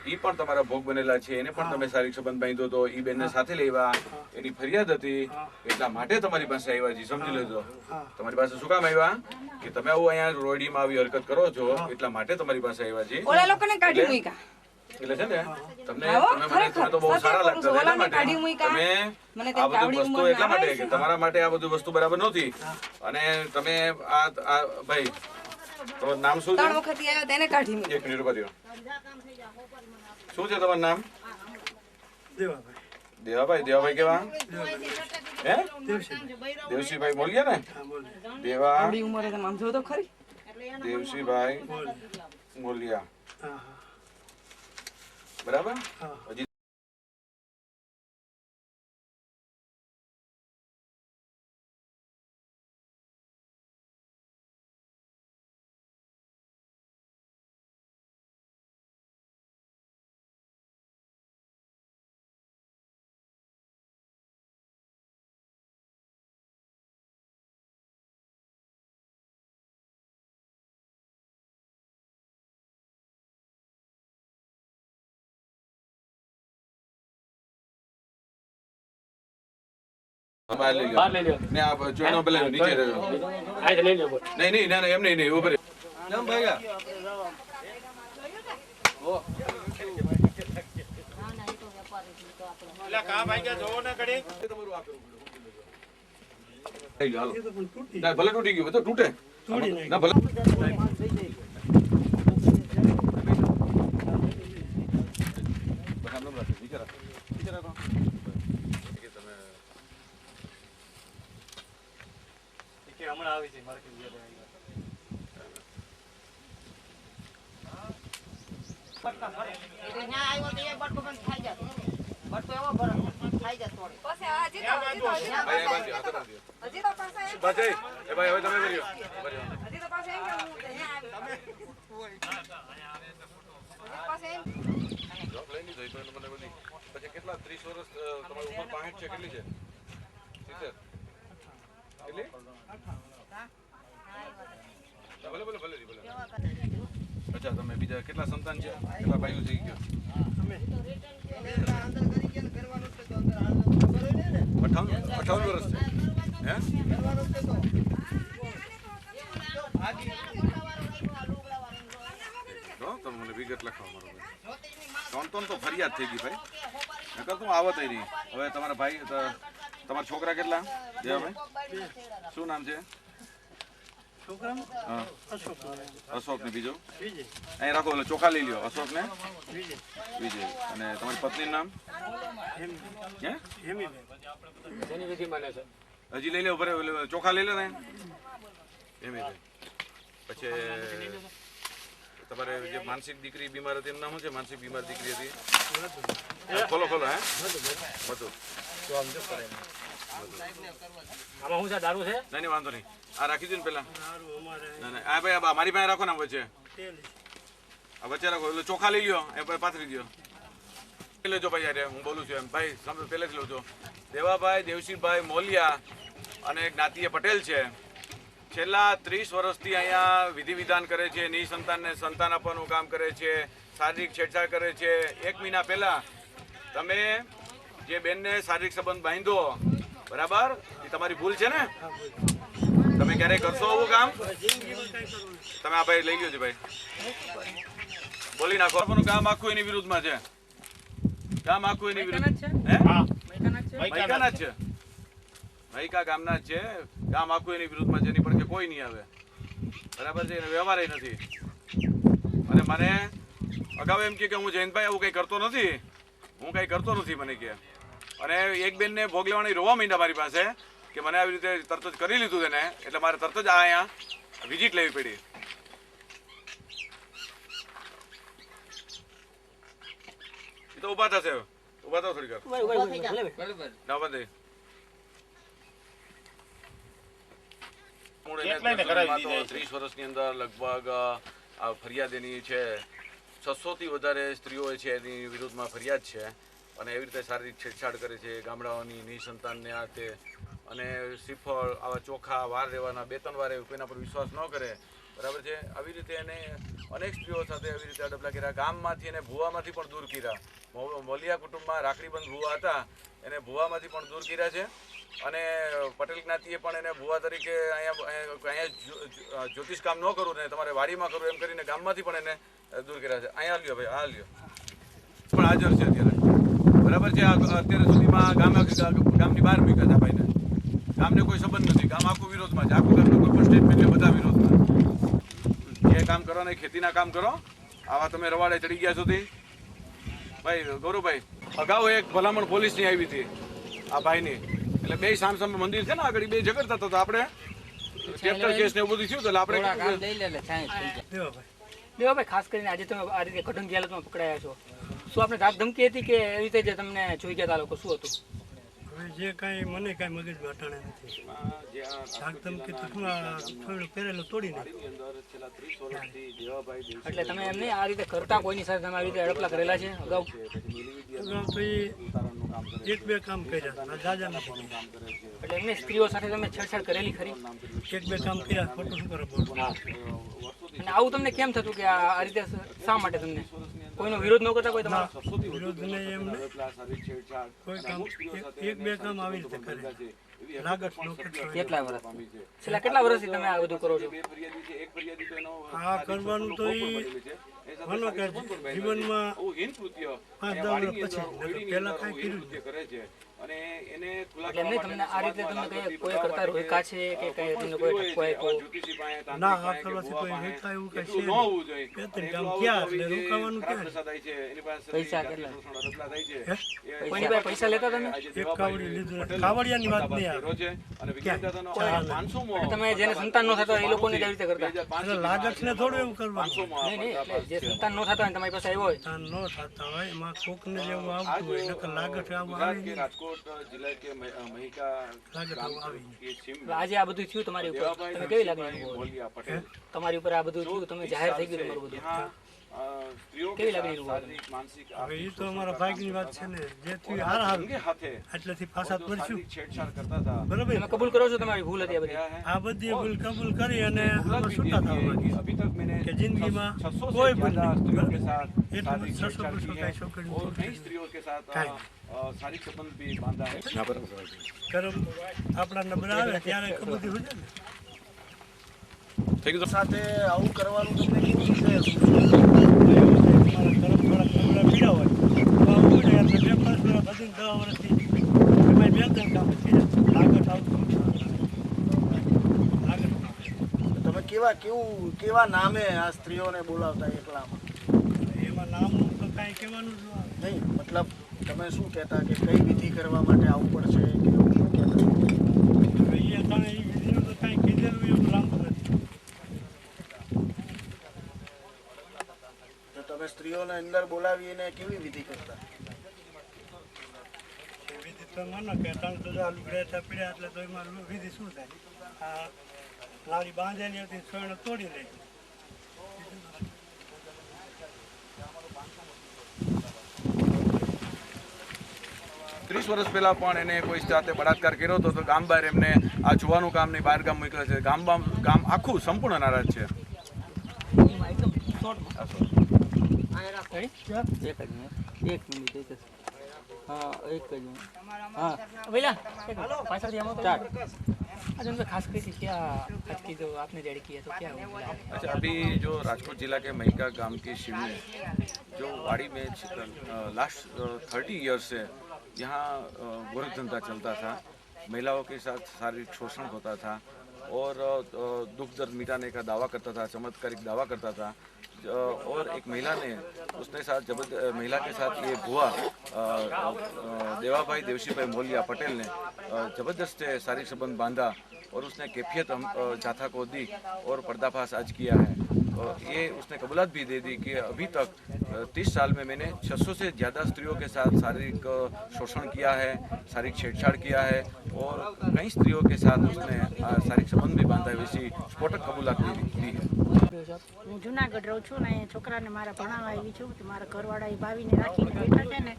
ઈ પણ તમારા ભોગ બનેલા છે, એને પણ તમે શારીરિક સંબંધ બાંધ્યો તો, ઈ બેનને સાથે લેવા એની ફરિયાદ હતી, એટલા માટે તમારી પાસે આવ્યા છે. સમજી લેજો. તમારી પાસે શું કામ આવ્યા કે તમે આવું અહીંયા રોડીમાં આવી હરકત કરો છો, એટલા માટે તમારી પાસે આવ્યા છે. ઓલા લોકોને કાઢી મૂક્યા એટલે છે ને તમે તો બહુ સારા લાગતા હતા, એટલા માટે તમે આ બધું વસ્તુ એટલા માટે કે તમારા માટે આ બધું વસ્તુ બરાબર નહોતી. અને તમે આ ભાઈ તમારું નામ શું છે? 3 વખત આવ્યા તેને કાઢી મૂક્યા. 1 મિનિટ ઉભા રહ્યો. શું છે તમારું નામ? દેવાભાઈ. દેવાભાઈ કેવા? હે દેવસીભાઈ બોલ્યા ને? દેવા આવડી ઉંમરે તમે આમ જો તો ખરી. દેવસીભાઈ બોલ્યા બરાબર. હજી બહાર લઈ લ્યો ને આ જોઈનો પેલા નીચે રહ્યો. નહીં ના એમ નહીં ઉભો રહે. કેમ ભાગ્યા? એટલે કા ભાગ્યા જોવો ને કડી તમારું આ કરું. હાલો ના ભલે તૂટી ગયું તો તૂટે ના ભલે હમણાં આવી છે માર્કેટ કેટલા 30 વર્ષ તમારી ઉંમર 65 છે કેટલી છે? 70 કેટલી? અચ્છા તમે બીજા કેટલા સંતાન છે? કેટલા ભાઈઓ થઈ ગયો? 58 વર્ષ છે. હે તમે મને વિગત લખાવો મારો ભાઈ. તો ફરિયાદ થઈ ગઈ ભાઈ, નકર તું આવત નહીં. હવે તમારા ભાઈ તમારા છોકરા કેટલા? દેવાભાઈ શું નામ છે? અશોક ને બીજો અહીં રાખો, એટલે ચોખા લઈ લ્યો. અશોક ને વિજય. અને તમારી પત્ની નામ? હજી લઈ લો, ચોખા લઈ લો ને. પછી તમારે જે માનસિક દીકરી બીમાર હતી એનું નામ શું છે? માનસિક બીમાર દીકરી હતી. ખોલો હે બધું. આમાં શું છે? દારૂ છે? નહીં વાંધો નહીં, આ રાખી દો ને પેલા. આ ભાઈ મારી પાસે રાખો ને વચ્ચે. આ વચ્ચે રાખો, એટલે ચોખા લઈ લ્યો, એ પાથરી દો. લેજો ભાઈ યાર, હું બોલું છું એમ ભાઈ પહેલેથી લેજો. દેવાભાઈ દેવસિંહભાઈ મોલિયા અને જ્ઞાતિય પટેલ છે. છેલ્લા 30 વર્ષથી અહીંયા વિધિ વિધાન કરે છે, નિસંતાનને સંતાન આપવાનું કામ કરે છે, શારીરિક છેડછાડ કરે છે. 1 મહિના પહેલા તમે જે બેનને શારીરિક સંબંધ બાંધ્યો બરાબર, એ તમારી ભૂલ છે ને? તમે ક્યારેય કરશો આવું કામ? તમે આ ભાઈ લઈ ગયો છે ભાઈ, બોલી નાખો. કામ આખું એની વિરુદ્ધમાં છે. કામ આખું એની વિરુદ્ધ હે મૈકાના જ છે, મૈકા ગામના જ છે. કામ આખું એની વિરુદ્ધમાં છે, એની પર કે કોઈ નહીં આવે બરાબર છે. એને વ્યવહાર નથી. અને મને અગાઉ એમ કે હું જયંતભાઈ આવું કંઈ કરતો નથી, હું કંઈ કરતો નથી મને કે. અને એક બેનને ભોગ લેવાની રોવા માંડ્યા મારી પાસે કે મને આવી રીતે તરત જ કરી લીધું તેને, એટલે મારે તરત જ અહીંયા વિઝિટ લેવી પડી. એ તો ઊભા થશે, ઊભા થાવ થોડી વાર. 30 વર્ષની અંદર લગભગ આ ફરિયાદ એની છે 600 થી વધારે સ્ત્રીઓ છે એની વિરુદ્ધમાં ફરિયાદ છે. અને એવી રીતે શારીરિક છેડછાડ કરે છે ગામડાઓની નિસંતાનને આ તે. અને શ્રીફળ આવા ચોખા વાર રહેવાના 2-3 વાર કોઈના પર વિશ્વાસ ન કરે બરાબર છે. આવી રીતે એને અનેક સ્ત્રીઓ સાથે એવી રીતે અડપલા કર્યા. ગામમાંથી અને ભુવામાંથી પણ દૂર કર્યા. મોલિયા કુટુંબમાં રાખડીબંધ ભુવા હતા, એને ભુવામાંથી પણ દૂર કર્યા છે. અને પટેલ જ્ઞાતિએ પણ એને ભુવા તરીકે અહીંયા જ્યોતિષ કામ ન કરવું ને તમારે વાડીમાં કરવું એમ કરીને ગામમાંથી પણ એને દૂર કર્યા છે. અહીંયા લ્યો ભાઈ, આ લ્યો પણ હાજર છે અત્યારે, બરાબર છે. અત્યારે સુધીમાં ગામની બહાર મૂક્યા હતા ભાઈને. ગામને કોઈ સંબંધ નથી, ગામ આખું વિરોધમાં છે, આખું ગામનું કોઈ પણ સ્ટેટમેન્ટ બધા વિરોધમાં. જે કામ કરો ને ખેતીના કામ કરો, આવા તમે રવાડે ચડી ગયા સુધી. ભાઈ ગૌરવભાઈ, અગાઉ એક ભલામણ પોલીસની આવી હતી આ ભાઈની, એટલે બે સામસામે મંદિર છે ને આગળ, બે ઝઘડતા હતા, તો આપણે કેપ્ટર કેસ ને એવું બધું થયું, એટલે આપણે દેવાભાઈ ખાસ કરીને આજે તમે આ રીતે કઢંગી હાલતમાં પકડાયા છો, શું આપણે ધાક ધમકી હતી કે એવી રીતે જે તમને જોઈ ગયા હતા લોકો, શું હતું? હવે જે કાંઈ મને કાંઈ મગજમાં અટાણે નથી. ધાક ધમકી તો થોડું પહેરેલું તોડી નાખ્યું. એટલે તમે એમને આ રીતે કરતા કોઈની સાથે તમે આવી રીતે અડપલા કરેલા છે અગાઉ? અગાઉ તો એ એક બે કામ કર્યા, દાદા નથી. એટલે એમને સ્ત્રીઓ સાથે તમે છેડછાડ કરેલી ખરી? એક બે કામ કર્યા, ખોટું શું કરે બોલ. અને આવું તમને કેમ થતું કે આ રીતે શા માટે તમને કોઈનો વિરોધ ન કરતા? કોઈ તમારો વિરોધ નહીં એમને, કોઈ કામ એક બે કામ આવી રીતે કરે. લાગત નો કેટલા વર્ષ છેલ્લા કેટલા વર્ષથી તમે આ બધું કરો છો? આ કરવાનું તો એ માનો કે જીવનમાં 5-10 વર્ષ પછી, પહેલા કાંઈ કર્યું જ નહીં. અને એને એટલે એમને તમને આ રીતે તમને કઈ કોઈ કરતા રોક્યા છે કે કઈ તમને કોઈ ઠપકો આપ્યો? ના, આ કરવાથી કોઈ વેચા એવું કઈ છે નહીં. બે ત્રણ કામ ક્યાં એટલે રોકાવાનું ક્યાં? પૈસા કેટલા? કોઈની પાસે પૈસા લેતા તમે? એક કાવડી લીધું, કાવડિયાની વાત નહીં આવે. અને તમે જેને સંતાન ન થતા હોય એ લોકોને કેવી રીતે કરતા? એટલે લાગત ને થોડું એવું કરવાનું. નહીં નહીં, એટલે જે સંતાન ન થતા હોય તમારી પાસે આવ્યો હોય, ન થતા હોય એમાં કોકને જેવું આવતું હોય, નકર લાગત આવું આવે નહીં. લાગત આવું આવી નહીં. આજે આ બધું થયું તમારી ઉપર, તમે કેવી લાગણી અનુભવો? તમારી ઉપર આ બધું થયું, તમે જાહેર થઈ ગયું તમારું બધું, કેવી લાગણી અનુભવો? હવે એ તો અમારા ભાગની વાત છે ને, જે થયું હાર એટલેથી પાછા પડશું. બરાબર, તમે કબૂલ કરો છો તમારી ભૂલ હતી આ બધી? આ બધી ભૂલ કબૂલ કરી અને આમાં છૂટા થવા માંગીએ કે જિંદગીમાં કોઈ ભૂલ નહીં. એટલું 600 કાંઈ છોકરીઓ કરમ આપણા નબળા આવે ત્યારે ખબર હોય ને સાથે આવું કરવાનું તમને કેવું છે? તમે કેવા નામે આ સ્ત્રીઓને બોલાવતા એકલામાં? એમાં નામ તો કાંઈ કહેવાનું જ નહીં, મતલબ તમે શું કહેતા કે કઈ વિધિ કરવા માટે આવવું પડશે કે એવું શું કહેતા? હવે એ તને એ વિધિનું તો કાંઈ કીધેલું એવું લાંબુ નથી. તો તમે સ્ત્રીઓને અંદર બોલાવીને કેવી વિધિ કરતા? વિધિ તો માનો કે ત્રણ તો લુગડા પીડ્યા એટલે તો એમાં વિધિ શું થાય? આ લાડી બાંધેલી હતી, સોયણો તોડી લઈ. 30 વર્ષ પહેલા પણ એને કોઈ સાથે બળાત્કાર કર્યો હતો, તો ગામ બહાર એમને આ જોવાનું કામ નહીં, બહાર ગામ મોકલે છે. ગામ આખું સંપૂર્ણ નારાજ છે. એક મિનિટ हाँ एक कर हाँ भैया पैसा दिया चार। अच्छा उनका खास की क्या आज की जो आपने रेडी किया तो क्या हुआ? अच्छा, अभी जो राजकोट जिला के महिका गांव के शिव में जो वाड़ी में लास्ट 30 ईयर्स से यहाँ गोरख धंधा चलता था, महिलाओं के साथ शारीरिक शोषण होता था और दुख दर्द मिटाने का दावा करता था, चमत्कारिक दावा करता था। और एक महिला ने उसने साथ महिला के साथ ये हुआ, देवाभाई देवशी भाई मोलिया पटेल ने जबरदस्त शारीरिक संबंध बांधा और उसने कैफियत जाथा को दी और पर्दाफाश आज किया है। ये उसने कबूलात भी दे दी कि अभी तक 30 साल में मैंने 600 से ज़्यादा स्त्रियों के साथ शारीरिक शोषण किया है, शारीरिक छेड़छाड़ किया है और कई स्त्रियों के साथ उसने शारीरिक संबंध भी बांधा है, वैसी स्फोटक कबूलात दी है। હું જુનાગઢ રહું છું ને છોકરાને મારા ભણાવવા આવી છું તો મારા ઘરવાળા એ ભાવીને રાખીને બેઠા છે ને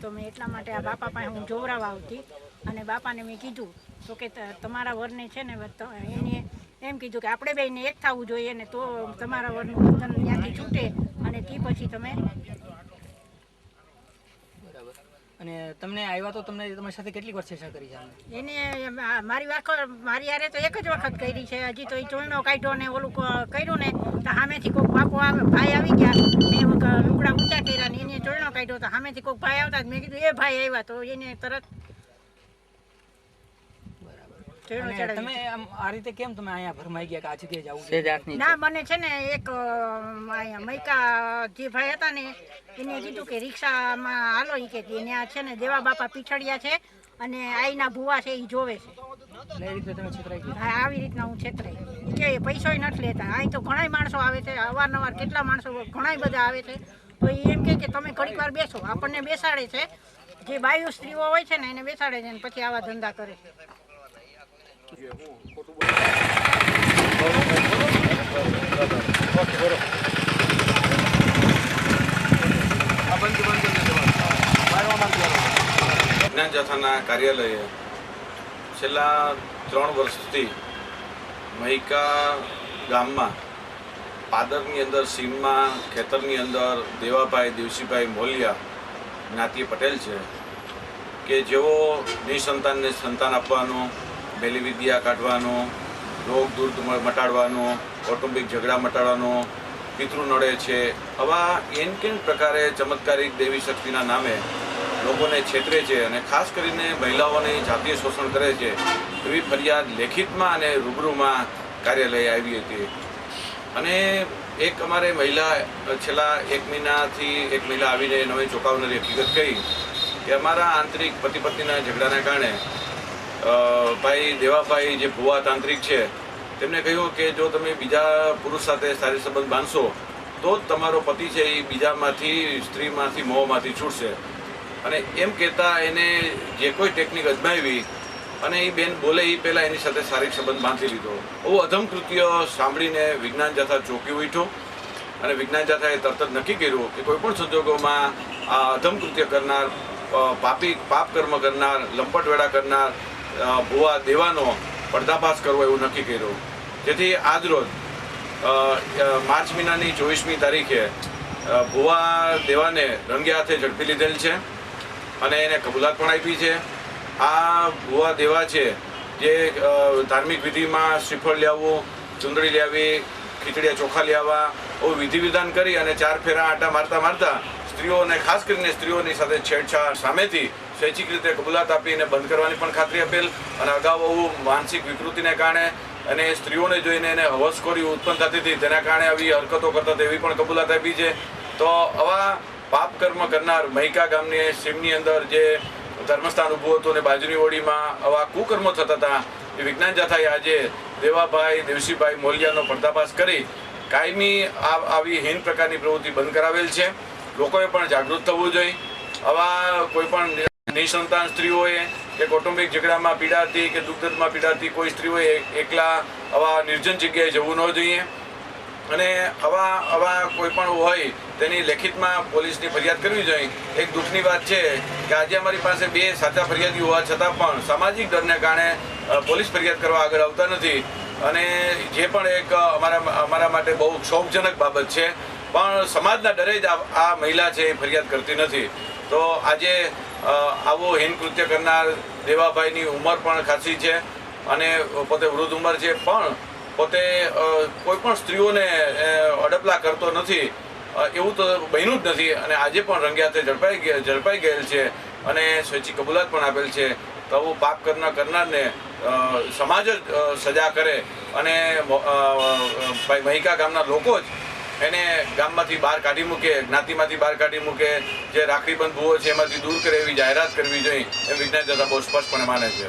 તો મેં એટલા માટે આ બાપા પાસે હું જોવરાવા આવતી અને બાપાને મેં કીધું તો કે તમારા વરને છે ને એમ કીધું કે આપણે બેને એક થવું જોઈએ ને તો તમારા વરનું બંધન ત્યાંથી છૂટે અને તે પછી તમે બરાબર. અને તમને આવ્યા તો તમને તમારી સાથે કેટલી વાર ચર્ચા કરી છે આને? એને મારી યારે તો એક જ વખત કરી છે. હજી તો એ ચોયણો કાઢ્યો ને ઓલું કર્યું ને તો સામેથી કોઈક બાપો આવે ભાઈ આવી ગયા, મેં લુગડા ઊંચા કર્યા ને એને ચોયણો કાઢ્યો તો સામેથી કોઈક ભાઈ આવતા મેં કીધું એ ભાઈ આવ્યા તો એને તરત ચોયણો અને ચડાવી. તમે આમ આ રીતે કેમ તમે અહીંયા ભરમાઈ ગયા કે આ જગ્યાએ જવું છે? ના મને છે ને એક અહીંયા મૈકા જે ભાઈ હતા ને એને કીધું કે રિક્ષામાં હાલો ઈ કે ત્યાં છે ને દેવા બાપા પીછડિયા છે અને આઈના ભુવા છે એ જોવે છે. એટલે એ રીતે તમે છેતરાઈ ગયા? હા આવી રીતના હું છેતરાઈ કે પૈસોય નથી લેતા. અહીં તો ઘણાય માણસો આવે છે, અવારનવાર કેટલા માણસો ઘણાય બધા આવે છે. તો એ એમ કે તમે ઘડીક વાર બેસો, આપણને બેસાડે છે. જે બાયુ સ્ત્રીઓ હોય છે ને એને બેસાડે છે ને પછી આવા ધંધા કરે છે. વિજ્ઞાન જથ્થાના કાર્યાલયે છેલ્લા 3 વર્ષથી મહિકા ગામમાં પાદરની અંદર સીમમાં ખેતરની અંદર દેવાભાઈ દેવસીભાઈ મોલિયા જ્ઞાતિ પટેલ છે કે જેઓ નિસંતાનને સંતાન આપવાનું, બેલી વિદ્યા કાઢવાનું, રોગ દૂર મટાડવાનું, કૌટુંબિક ઝઘડા મટાડવાનો, પિતૃ નડે છે, આવા એન પ્રકારે ચમત્કારિક દેવી શક્તિના નામે લોકોને છેતરે છે અને ખાસ કરીને મહિલાઓને જાતીય શોષણ કરે છે એવી ફરિયાદ લેખિતમાં અને રૂબરૂમાં કાર્યાલયે આવી હતી. અને એક અમારે મહિલા છેલ્લા 1 મહિનાથી એક મહિલા આવીને નવી ચોંકાવનારી હકીકત કહી કે અમારા આંતરિક પતિ પત્નીના ઝઘડાના કારણે ભાઈ દેવાભાઈ જે ભુવા તાંત્રિક છે તેમને કહ્યું કે જો તમે બીજા પુરુષ સાથે સારી સંબંધ બાંધશો તો જ તમારો પતિ છે એ બીજામાંથી સ્ત્રીમાંથી મોહમાંથી છૂટશે. અને એમ કહેતા એને જે કોઈ ટેકનિક અજમાવી અને એ બેન બોલે એ પહેલાં એની સાથે શારીરિક સંબંધ બાંધી લીધો. આવું અધમ કૃત્ય સાંભળીને વિજ્ઞાન જથ્થા ચોંકી ઉઠ્યું અને વિજ્ઞાન જથ્થાએ તરત જ નક્કી કર્યું કે કોઈપણ સંજોગોમાં આ અધમ કૃત્ય કરનાર, પાપ કર્મ કરનાર, લંપટવેડા કરનાર ભુવા દેવાનો પર્દાફાશ કરવો એવું નક્કી કર્યું. જેથી આજરોજ માર્ચ મહિનાની 24મી તારીખે ભુવા દેવાને રંગે હાથે ઝડપી લીધેલ છે અને એને કબૂલાત પણ આપી છે. આ ભુવા દેવા છે જે ધાર્મિક વિધિમાં શ્રીફળ લાવવું, ચુંદડી લાવી, ખીચડીયા ચોખા લાવવા એવું વિધિ વિધાન કરી અને 4 ફેરા આંટા મારતા સ્ત્રીઓને, ખાસ કરીને સ્ત્રીઓની સાથે છેડછાડ સામેથી સ્વૈચ્છિક રીતે કબૂલાત આપીને બંધ કરવાની પણ ખાતરી આપેલ. અને અગાઉ માનસિક વિકૃતિને કારણે અને સ્ત્રીઓને જોઈને એને હવસખોરી ઉત્પન્ન થતી હતી તેના કારણે આવી હરકતો કરતા તેવી પણ કબૂલાત આપી છે. તો આવા પાપ કર્મ કરનાર મહિકા ગામની સીમની અંદર જે ધર્મસ્થાન ઊભું હતું અને બાજુની ઓડીમાં આવા કુકર્મો થતા હતા એ વિજ્ઞાન જથ્થાએ આજે દેવાભાઈ દેવસીભાઈ મોલિયાનો પર્દાફાશ કરી કાયમી આવી હીન પ્રકારની પ્રવૃત્તિ બંધ કરાવેલ છે. લોકોએ પણ જાગૃત થવું જોઈએ. આવા કોઈ પણ નિસંતાન સ્ત્રીઓએ કે કૌટુંબિક ઝઘડામાં પીડાતી કે દુઃખદર્દમાં પીડાતી કોઈ સ્ત્રીઓએ એકલા આવા નિર્જન જગ્યાએ જવું ન જોઈએ. અને આવા કોઈ પણ હોય તેની લેખિતમાં પોલીસની ફરિયાદ કરવી જોઈએ. એક દુઃખની વાત છે કે આજે અમારી પાસે 2 સાચા ફરિયાદી હોવા છતાં પણ સામાજિક ડરને કારણે પોલીસ ફરિયાદ કરવા આગળ આવતા નથી. અને જે પણ એક અમારા માટે બહુ ક્ષોભજનક બાબત છે. પણ સમાજના ડરે જ આ મહિલા છે એ ફરિયાદ કરતી નથી. તો આજે આવો હીન કૃત્ય કરનાર દેવાભાઈની ઉંમર પણ ખાસી છે અને પોતે વૃદ્ધ ઉંમર છે, પણ પોતે કોઈ પણ સ્ત્રીઓને અડપલા કરતો નથી એવું તો બન્યું જ નથી. અને આજે પણ રંગે હાથે ઝડપાઈ ગયેલ છે અને સ્વૈચ્છિક કબૂલાત પણ આપેલ છે. તો આવું પાપ કરનારને સમાજ જ સજા કરે અને મહિકા ગામના લોકો જ એને ગામમાંથી બહાર કાઢી મૂકે, જ્ઞાતિમાંથી બહાર કાઢી મૂકે, જે રાખડીબંધ ભૂવો છે એમાંથી દૂર કરે એવી જાહેરાત કરવી જોઈએ એમ વિજ્ઞાન જથ્થા બહુ સ્પષ્ટપણે માને છે.